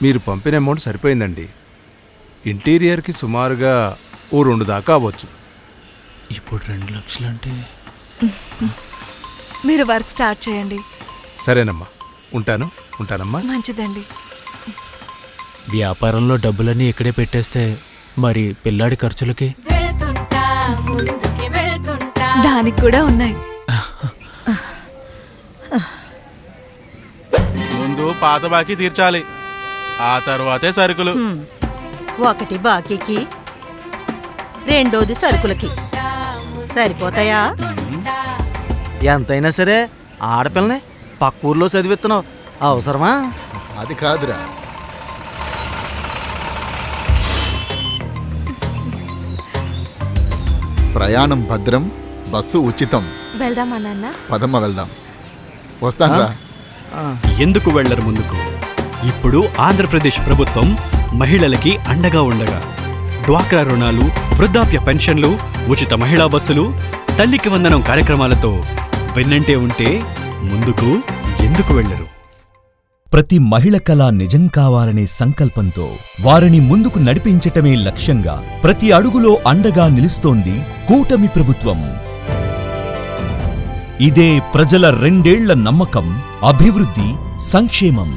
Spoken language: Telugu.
మీరు పంపిన అమౌంట్ సరిపోయిందండి. ఇంటీరియర్కి సుమారుగా ఓ 2 దాకా అవ్వచ్చు. ఇప్పుడు 2 లక్షలు అంటే మీరు వర్క్ స్టార్ట్ చేయండి. సరేనమ్మా, ఉంటానమ్మా. మంచిదండి. వ్యాపారంలో డబ్బులన్నీ ఇక్కడే పెట్టేస్తే మరి పిల్లాడి ఖర్చులకి దానికి కూడా ఉన్నాయి. ముందు పాత బాకీ తీర్చాలి, ఆ తర్వాతే సరుకులు. ఒకటి బాకీకి, రెండోది సరుకులకి. సరిపోతాయా? ఎంతైనా సరే ఆడపిల్లని పక్క ఊర్లో చదివిస్తున్నావు, అవసరమా? అది కాదురా. ప్రయాణం భద్రం, బస్సు ఉచితం. వెళ్దామా నాన్న? పదమ్మ వెళ్దాం. వస్తానురా. ఎందుకు వెళ్లరు ముందుకు? ఇప్పుడు ఆంధ్రప్రదేశ్ ప్రభుత్వం మహిళలకి అండగా ఉండగా డ్వాక్రా రుణాలు, వృద్ధాప్య పెన్షన్లు, ఉచిత మహిళా బస్సులు, తల్లికి వందనం కార్యక్రమాలతో వెన్నంటే ఉంటే ముందుకు ఎందుకు వెళ్లరు? ప్రతి మహిళ కళ నిజం కావాలనే సంకల్పంతో వారిని ముందుకు నడిపించటమే లక్ష్యంగా ప్రతి అడుగులో అండగా నిలుస్తోంది కూటమి ప్రభుత్వం. ఇదే ప్రజల 2 ఏళ్ల నమ్మకం, అభివృద్ధి, సంక్షేమం.